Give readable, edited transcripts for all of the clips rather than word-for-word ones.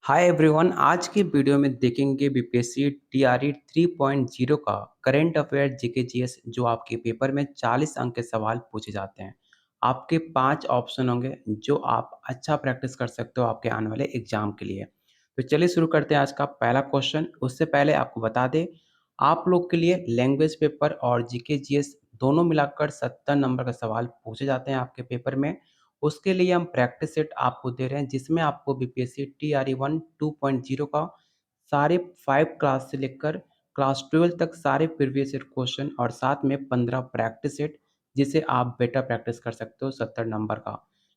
Hi everyone. आज की video में देखेंगे बीपीएससी टीआरई 3.0 का करंट अफेयर जीके जीएस जो आपके पेपर में 40 अंक के सवाल पूछे जाते हैं। आपके 5 ऑप्शन होंगे जो आप अच्छा प्रैक्टिस कर सकते हो आपके आने वाले एग्जाम के लिए। तो चलिए शुरू करते हैं आज का पहला क्वेश्चन। उससे पहले आपको बता दें, आप लोग के लिए लैंग्वेज पेपर और जीके जीएस दोनों मिलाकर 70 नंबर का सवाल पूछे जाते हैं आपके पेपर में। उसके लिए हम प्रैक्टिस सेट आपको दे रहे हैं जिसमें आपको बीपीएससी टीआरई 1 2.0 का सारे 5 क्लास से लेकर क्लास 12 तक सारे प्रीवियस ईयर क्वेश्चन और साथ में 15 प्रैक्टिस सेट जिसे आप बेटर प्रैक्टिस कर सकते हो 70 नंबर का।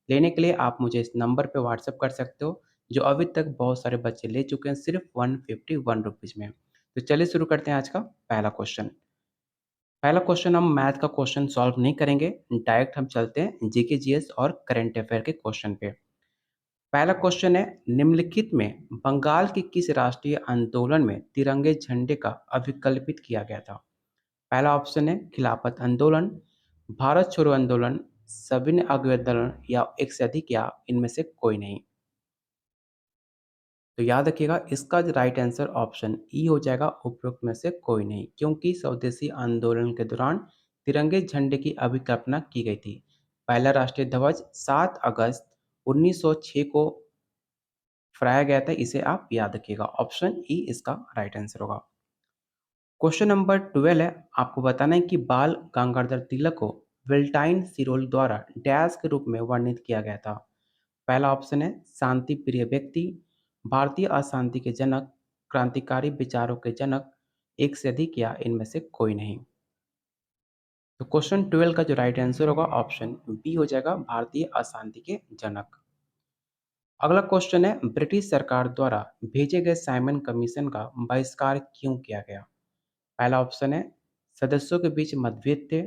लेने के लिए आप मुझे इस नंबर पे व्हाट्सएप कर सकते हो जो अभी तक बहुत सारे बच्चे ले चुके हैं सिर्फ 151 रुपीज़ में। तो चलिए शुरू करते हैं आज का पहला क्वेश्चन। पहला क्वेश्चन हम मैथ का क्वेश्चन सॉल्व नहीं करेंगे, डायरेक्ट हम चलते हैं जीके जीएस और करंट अफेयर के क्वेश्चन पे। पहला क्वेश्चन है, निम्नलिखित में बंगाल के किस राष्ट्रीय आंदोलन में तिरंगे झंडे का अभिकल्पित किया गया था? पहला ऑप्शन है खिलाफत आंदोलन, भारत छोड़ो आंदोलन, सविनय अवज्ञा आंदोलन या एक से अधिक या इनमें से कोई नहीं। तो याद रखिएगा इसका जो राइट आंसर ऑप्शन ई हो जाएगा, उपरोक्त में से कोई नहीं, क्योंकि स्वदेशी आंदोलन के दौरान तिरंगे झंडे की अभिकल्पना की गई थी। पहला राष्ट्रीय ध्वज 7 अगस्त 1906 को फहराया गया था। इसे आप याद रखिएगा, ऑप्शन ई इसका राइट आंसर होगा। क्वेश्चन नंबर 12 है, आपको बताना है कि बाल गंगाधर तिलक को वेल्टाइन सिरोल द्वारा डैश के रूप में वर्णित किया गया था। पहला ऑप्शन है शांति प्रिय व्यक्ति, भारतीय अशांति के जनक, क्रांतिकारी विचारों के जनक, एक से अधिक या इनमें से कोई नहीं। तो क्वेश्चन 12 का जो राइट आंसर होगा ऑप्शन बी हो जाएगा, भारतीय अशांति के जनक। अगला क्वेश्चन है, ब्रिटिश सरकार द्वारा भेजे गए साइमन कमीशन का बहिष्कार क्यों किया गया? पहला ऑप्शन है सदस्यों के बीच मतभेद थे,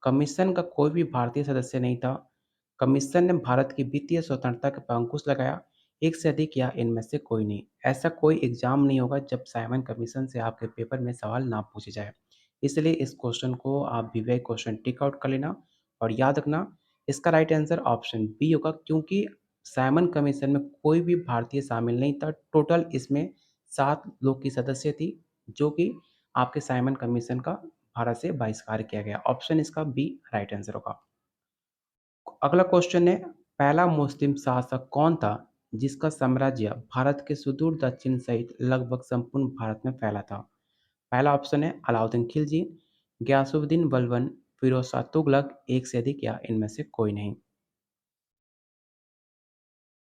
कमीशन का कोई भी भारतीय सदस्य नहीं था, कमीशन ने भारत की वित्तीय स्वतंत्रता पर अंकुश लगाया, एक से अधिक या इनमें से कोई नहीं। ऐसा कोई एग्जाम नहीं होगा जब साइमन कमीशन से आपके पेपर में सवाल ना पूछे जाए, इसलिए इस क्वेश्चन को आप विवेक क्वेश्चन टिक आउट कर लेना और याद रखना इसका राइट आंसर ऑप्शन बी होगा, क्योंकि साइमन कमीशन में कोई भी भारतीय शामिल नहीं था। टोटल इसमें 7 लोग की सदस्य थी जो कि आपके साइमन कमीशन का भारत से बहिष्कार किया गया। ऑप्शन इसका बी राइट आंसर होगा। अगला क्वेश्चन है, पहला मुस्लिम शासक कौन था जिसका साम्राज्य भारत के सुदूर दक्षिण सहित लगभग संपूर्ण भारत में फैला था? पहला ऑप्शन है अलाउद्दीन खिलजी, गयासुद्दीन बलबन, फिरोज शाह तुगलक, एक से अधिक या इनमें से कोई नहीं।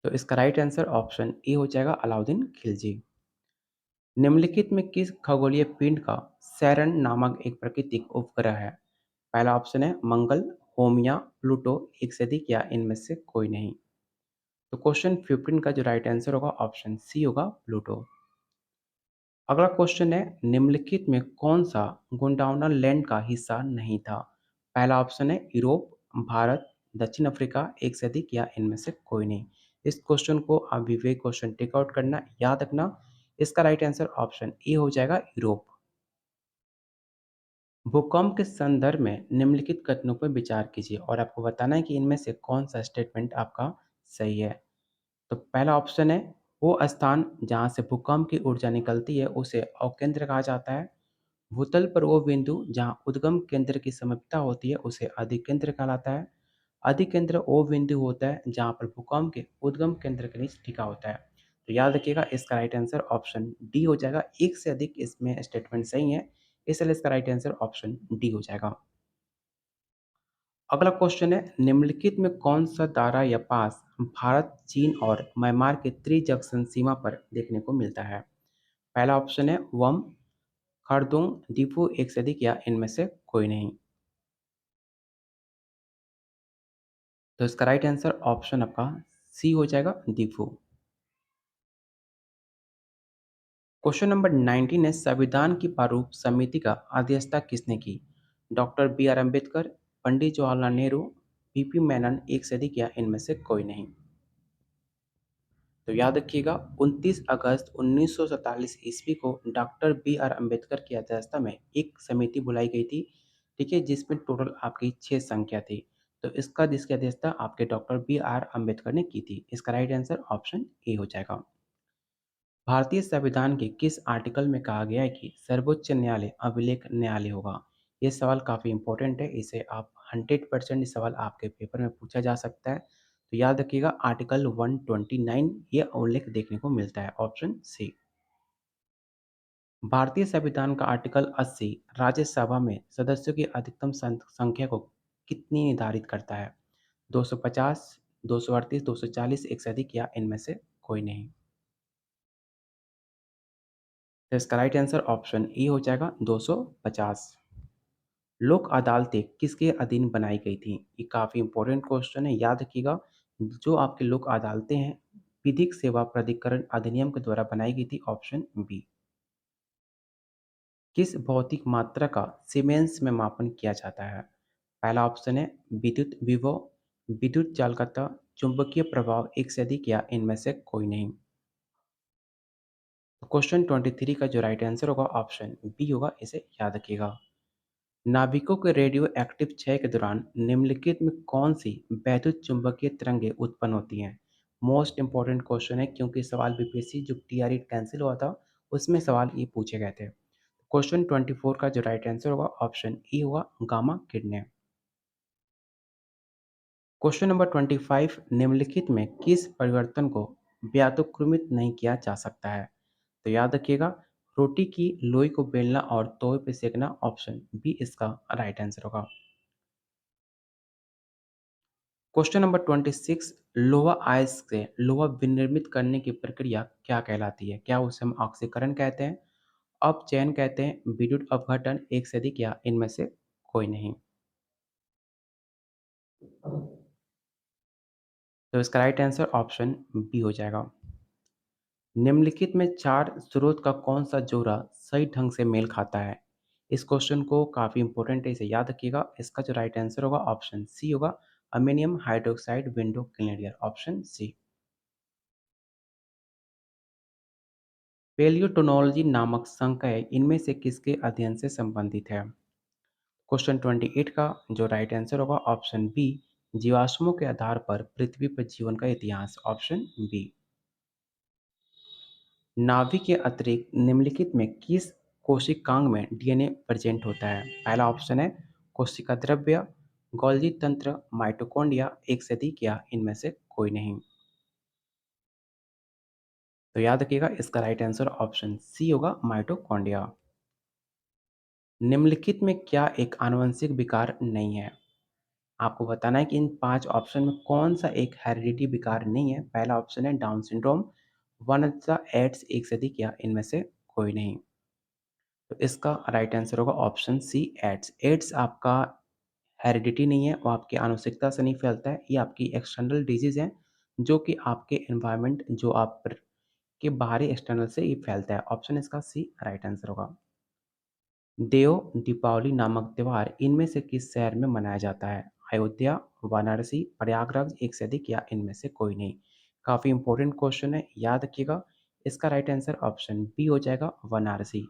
तो इसका राइट आंसर ऑप्शन ए हो जाएगा, अलाउद्दीन खिलजी। निम्नलिखित में किस खगोलीय पिंड का सैरन नामक एक प्राकृतिक उपग्रह है? पहला ऑप्शन है मंगल, होमिया, प्लूटो, एक से अधिक या इनमें से कोई नहीं। तो क्वेश्चन 15 का जो राइट आंसर होगा ऑप्शन सी होगा, प्लूटो। अगला क्वेश्चन है, निम्नलिखित में कौन सा गोंडवाना लैंड का हिस्सा नहीं था? पहला ऑप्शन है यूरोप, भारत, दक्षिण अफ्रीका, एक से अधिक या इनमें से कोई नहीं। इस क्वेश्चन को आप विवेक क्वेश्चन टेक आउट करना, याद रखना इसका राइट आंसर ऑप्शन ए हो जाएगा, यूरोप। भूकंप के संदर्भ में निम्नलिखित कथनों पर विचार कीजिए और आपको बताना है कि इनमें से कौन सा स्टेटमेंट आपका सही है। तो पहला ऑप्शन है, वो स्थान जहाँ से भूकंप की ऊर्जा निकलती है उसे अवकेंद्र कहा जाता है। भूतल पर वो बिंदु जहाँ उद्गम केंद्र की समीपता होती है उसे अधिकेंद्र कहलाता है। अधिकेंद्र वो बिंदु होता है जहाँ पर भूकंप के उद्गम केंद्र के नीचे टिका होता है। तो याद रखिएगा इसका राइट आंसर ऑप्शन डी हो जाएगा, एक से अधिक इसमें स्टेटमेंट सही है, इसलिए इसका राइट आंसर ऑप्शन डी हो जाएगा। अगला क्वेश्चन है, निम्नलिखित में कौन सा दायरा या पास भारत, चीन और म्यांमार के त्रिजंक्शन सीमा पर देखने को मिलता है? पहला ऑप्शन है वम, खरदुंग, दीफू, एक से अधिक या इनमें से कोई नहीं। तो इसका राइट आंसर ऑप्शन आपका सी हो जाएगा, दीफू। क्वेश्चन नंबर 19 है, संविधान की प्रारूप समिति का अध्यक्षता किसने की? Doctor B R Ambedkar, Pandit Jawaharlal Nehru, P P Menon, एक से अधिक या इनमें से कोई नहीं। तो याद रखिएगा 29 अगस्त 1947 ईस्वी को डॉक्टर बी आर अम्बेडकर की अध्यक्षता में एक समिति बुलाई गई थी, ठीक है, जिसमें टोटल आपकी 6 संख्या थी। तो इसका जिसकी अध्यक्षता आपके डॉक्टर बी आर अम्बेडकर ने की थी, इसका राइट आंसर ऑप्शन ए हो जाएगा। भारतीय संविधान के किस आर्टिकल में कहा गया है कि सर्वोच्च न्यायालय अभिलेख न्यायालय होगा? ये सवाल काफ़ी इंपॉर्टेंट है, इसे आप 100% ये सवाल आपके पेपर में पूछा जा सकता है। तो याद रखिएगा आर्टिकल 129 ये उल्लेख देखने को मिलता है, ऑप्शन सी। भारतीय संविधान का आर्टिकल 80 राज्यसभा में सदस्यों की अधिकतम संख्या को कितनी निर्धारित करता है? 250, 238, 240, एक से अधिक या इनमें से कोई नहीं। तो इसका राइट आंसर ऑप्शन ए हो जाएगा 250। लोक अदालतें किसके अधीन बनाई गई थी? ये काफ़ी इंपॉर्टेंट क्वेश्चन है, याद रखिएगा। जो आपके लोक अदालतें हैं, विधिक सेवा प्राधिकरण अधिनियम के द्वारा बनाई गई थी, ऑप्शन बी। किस भौतिक मात्रा का सीमेंस में मापन किया जाता है? पहला ऑप्शन है विद्युत विभव, विद्युत चालकता, चुंबकीय प्रभाव, एक से अधिक या इनमें से कोई नहीं। तो क्वेश्चन 23 का जो राइट आंसर होगा ऑप्शन बी होगा, इसे याद रखिएगा। नाभिकों के रेडियो एक्टिव क्षय के दौरान निम्नलिखित में कौन सी वैद्युत चुंबकीय तरंगें उत्पन्न होती हैं? मोस्ट इंपॉर्टेंट क्वेश्चन है, क्योंकि सवाल बीपीएससी जो टीआरई कैंसिल हुआ था उसमें सवाल ये पूछे गए थे। क्वेश्चन 24 का जो राइट आंसर होगा ऑप्शन ई होगा, गामा किरणें। क्वेश्चन नंबर 25, निम्नलिखित में किस परिवर्तन को व्यातुक्रमित नहीं किया जा सकता है? तो याद रखिएगा रोटी की लोई को बेलना और तवे पे सेकना, ऑप्शन बी इसका राइट आंसर होगा। क्वेश्चन नंबर 26, लोहा अयस्क से लोहा विनिर्मित करने की प्रक्रिया क्या कहलाती है? क्या उसे हम ऑक्सीकरण कहते हैं, अपचयन कहते हैं, विद्युत अपघटन, एक से अधिक या इनमें से कोई नहीं? तो इसका राइट आंसर ऑप्शन बी हो जाएगा। निम्नलिखित में चार स्रोत का कौन सा जोड़ा सही ढंग से मेल खाता है? इस क्वेश्चन को काफ़ी इंपॉर्टेंट है, इसे याद रखिएगा। इसका जो राइट आंसर होगा ऑप्शन सी होगा, ammonium hydroxide window cleaner, option C. Palaeontology नामक संकाय इनमें से किसके अध्ययन से संबंधित है? क्वेश्चन 28 का जो राइट आंसर होगा ऑप्शन बी, जीवाश्मों के आधार पर पृथ्वी पर जीवन का इतिहास, ऑप्शन बी। नाभि के अतिरिक्त निम्नलिखित में किस कोशिकांग में डीएनए प्रेजेंट होता है? पहला ऑप्शन है कोशिका द्रव्य, गोल्गी तंत्र, माइटोकॉन्ड्रिया, एक से अधिक या इनमें से कोई नहीं। तो याद रखिएगा इसका राइट आंसर ऑप्शन सी होगा, माइटोकॉन्ड्रिया। निम्नलिखित में क्या एक आनुवंशिक विकार नहीं है? आपको बताना है कि इन 5 ऑप्शन में कौन-सा एक हेरिडिटी विकार नहीं है। पहला ऑप्शन है डाउन सिंड्रोम, वंशजा, एड्स, एक से अधिक या इनमें से कोई नहीं। तो इसका राइट आंसर होगा ऑप्शन सी, एड्स। एड्स आपका हेरिडिटी नहीं है, वो आपकी आनुवंशिकता से नहीं फैलता है। ये आपकी एक्सटर्नल डिजीज़ है, जो कि आपके एनवायरनमेंट जो आप पर के बाहरी एक्सटर्नल से ये फैलता है। ऑप्शन इसका सी राइट आंसर होगा। देव दीपावली नामक त्योहार इनमें से किस शहर में मनाया जाता है? अयोध्या, वाराणसी, प्रयागराज, एक से अधिक या इनमें से कोई नहीं। काफ़ी इंपॉर्टेंट क्वेश्चन है, याद रखिएगा। इसका राइट आंसर ऑप्शन बी हो जाएगा, वाराणसी।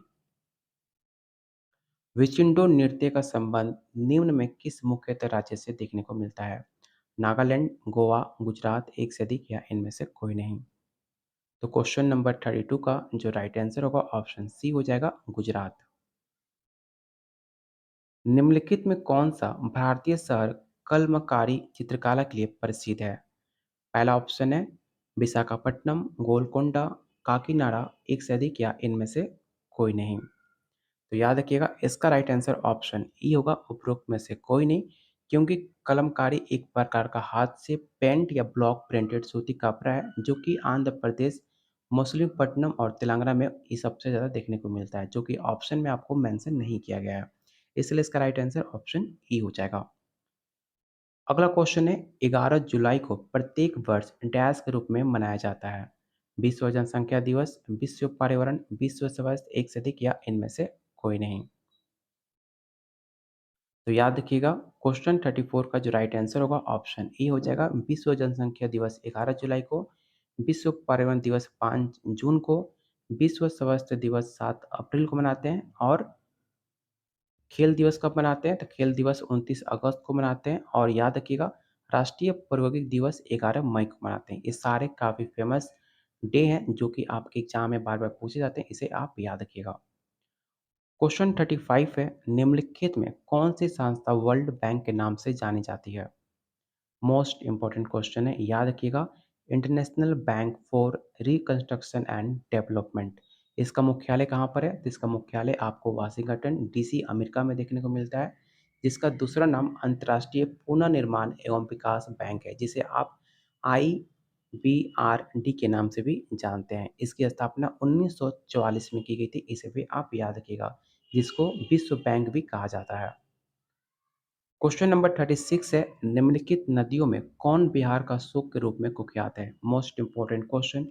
विचिंडो नृत्य का संबंध निम्न में किस मुख्यतः राज्य से देखने को मिलता है? नागालैंड, गोवा, गुजरात, एक से अधिक या इनमें से कोई नहीं। तो क्वेश्चन नंबर 32 का जो राइट आंसर होगा ऑप्शन सी हो जाएगा, गुजरात। निम्नलिखित में कौन सा भारतीय शहर कलमकारी चित्रकला के लिए प्रसिद्ध है? पहला ऑप्शन है विशाखापट्टनम, गोलकोंडा, काकीनाडा, एक से अधिक या इनमें से कोई नहीं। तो याद रखिएगा इसका राइट आंसर ऑप्शन ई होगा, उपरोक्त में से कोई नहीं। क्योंकि कलमकारी एक प्रकार का हाथ से पेंट या ब्लॉक प्रिंटेड सूती कपड़ा है, जो कि आंध्र प्रदेश, मछलीपट्टनम और तेलंगाना में ये सबसे ज़्यादा देखने को मिलता है, जो कि ऑप्शन में आपको मेंशन नहीं किया गया है। इसलिए इसका राइट आंसर ऑप्शन ई हो जाएगा। अगला क्वेश्चन है, 11 जुलाई को प्रत्येक वर्ष डैश के रूप में मनाया जाता है? विश्व जनसंख्या दिवस, विश्व पर्यावरण, विश्व स्वास्थ्य, एक से अधिक या इनमें से कोई नहीं। तो याद रखिएगा क्वेश्चन 34 का जो राइट आंसर होगा ऑप्शन ए हो जाएगा, विश्व जनसंख्या दिवस 11 जुलाई को, विश्व पर्यावरण दिवस 5 जून को, विश्व स्वास्थ्य दिवस 7 अप्रैल को मनाते हैं, और खेल दिवस कब मनाते हैं? तो खेल दिवस 29 अगस्त को मनाते हैं, और याद रखिएगा राष्ट्रीय प्रौद्योगिकी दिवस 11 मई को मनाते हैं। ये सारे काफ़ी फेमस डे हैं जो कि आपके एग्जाम में बार बार पूछे जाते हैं, इसे आप याद रखिएगा। क्वेश्चन 35 है, निम्नलिखित में कौन सी संस्था वर्ल्ड बैंक के नाम से जानी जाती है? मोस्ट इंपॉर्टेंट क्वेश्चन है, याद रखिएगा। International bank for reconstruction and development, इसका मुख्यालय कहाँ पर है? तो इसका मुख्यालय आपको वाशिंगटन डीसी अमेरिका में देखने को मिलता है, जिसका दूसरा नाम अंतर्राष्ट्रीय पुनर्निर्माण एवं विकास बैंक है, जिसे आप IBRD के नाम से भी जानते हैं। इसकी स्थापना 1944 में की गई थी, इसे भी आप याद रखिएगा, जिसको विश्व बैंक भी कहा जाता है। क्वेश्चन नंबर 36 है, निम्नलिखित नदियों में कौन बिहार का सूप के रूप में कुख्यात है? मोस्ट इंपॉर्टेंट क्वेश्चन,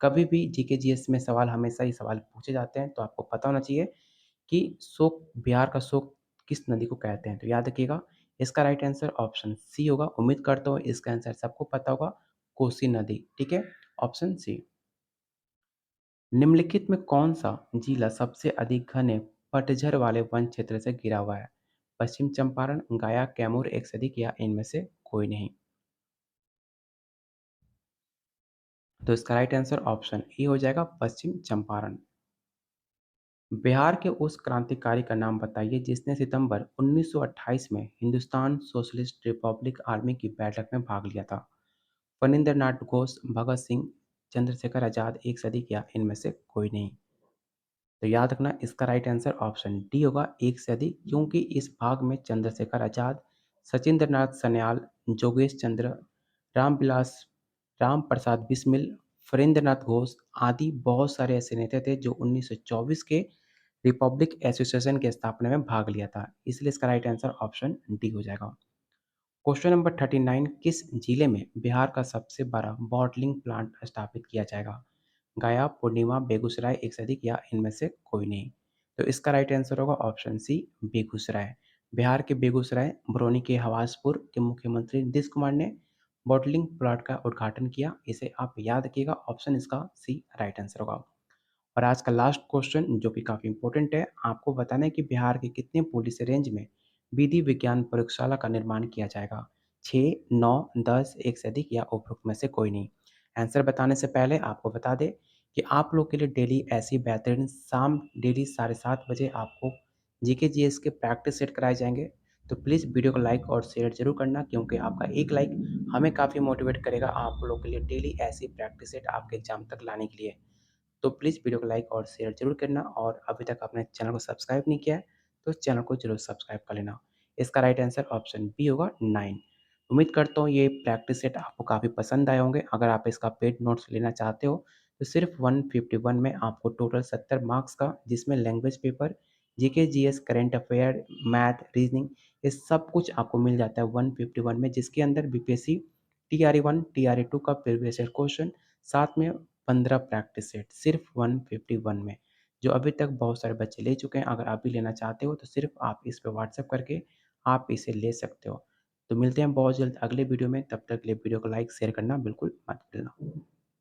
कभी भी जीके जीएस में सवाल, हमेशा ही सवाल पूछे जाते हैं, तो आपको पता होना चाहिए कि शोक, बिहार का शोक किस नदी को कहते हैं। तो याद रखिएगा, इसका राइट आंसर ऑप्शन सी होगा। उम्मीद करता हूँ इसका आंसर सबको पता होगा, कोसी नदी। ठीक है, ऑप्शन सी। निम्नलिखित में कौन सा जिला सबसे अधिक घने पतझड़ वाले वन क्षेत्र से घिरा हुआ है? पश्चिम चंपारण, गया, कैमूर, एक से अधिक, या इनमें से कोई नहीं? तो इसका राइट आंसर ऑप्शन ए हो जाएगा, पश्चिम चंपारण। बिहार के उस क्रांतिकारी का नाम बताइए जिसने सितंबर 1928 में हिंदुस्तान सोशलिस्ट रिपब्लिक आर्मी की बैठक में भाग लिया था? फणींद्र नाथ घोष, भगत सिंह, चंद्रशेखर आजाद, एक से अधिक, या इनमें से कोई नहीं? तो याद रखना, इसका राइट आंसर ऑप्शन डी होगा, एक से अधिक, क्योंकि इस भाग में चंद्रशेखर आजाद, सचिंद्र नाथ सन्याल, जोगेश चंद्र, रामविलास, राम प्रसाद बिस्मिल, फणींद्र नाथ घोष आदि बहुत सारे ऐसे नेता थे जो 1924 के रिपब्लिक एसोसिएशन की स्थापना में भाग लिया था। इसलिए इसका राइट आंसर ऑप्शन डी हो जाएगा। क्वेश्चन नंबर 39, किस जिले में बिहार का सबसे बड़ा बॉटलिंग प्लांट स्थापित किया जाएगा? गया, पूर्णिमा, बेगूसराय, एक से अधिक, या इनमें से कोई नहीं? तो इसका राइट आंसर होगा ऑप्शन सी, बेगूसराय। बिहार के बेगूसराय बरौनी के हवासपुर के मुख्यमंत्री नीतीश कुमार ने बॉटलिंग प्लांट का उद्घाटन किया, इसे आप याद रखिएगा, ऑप्शन इसका सी राइट आंसर होगा। और आज का लास्ट क्वेश्चन जो कि काफ़ी इंपॉर्टेंट है, आपको बताना है कि बिहार के कितने पुलिस रेंज में विधि विज्ञान प्रयोगशाला का निर्माण किया जाएगा? 6, 9, 10, एक से अधिक, या उपरोक्त में से कोई नहीं? आंसर बताने से पहले आपको बता दें कि आप लोग के लिए डेली ऐसी बेहतरीन शाम डेली 7:30 बजे आपको जीके जीएस के प्रैक्टिस सेट कराए जाएंगे। तो प्लीज़ वीडियो को लाइक और शेयर जरूर करना, क्योंकि आपका एक लाइक हमें काफ़ी मोटिवेट करेगा आप लोग के लिए डेली ऐसी प्रैक्टिस सेट आपके एग्जाम तक लाने के लिए। तो प्लीज़ वीडियो को लाइक और शेयर ज़रूर करना, और अभी तक आपने चैनल को सब्सक्राइब नहीं किया है तो चैनल को ज़रूर सब्सक्राइब कर लेना। इसका राइट आंसर ऑप्शन बी होगा, 9। उम्मीद करता हूँ ये प्रैक्टिस सेट आपको काफ़ी पसंद आए होंगे। अगर आप इसका पेड नोट्स लेना चाहते हो तो सिर्फ 151 में आपको टोटल 70 मार्क्स का, जिसमें language paper, GK GS, current affair, math, reasoning, ये सब कुछ आपको मिल जाता है 151 में, जिसके अंदर बीपीएससी TRE 1 TRE 2 का प्रीवियस ईयर क्वेश्चन, साथ में 15 प्रैक्टिस सेट सिर्फ 151 में, जो अभी तक बहुत सारे बच्चे ले चुके हैं। अगर आप भी लेना चाहते हो तो सिर्फ आप इस पे व्हाट्सएप करके आप इसे ले सकते हो। तो मिलते हैं बहुत जल्द अगले वीडियो में, तब तक के लिए वीडियो को लाइक शेयर करना बिल्कुल मत भूलना।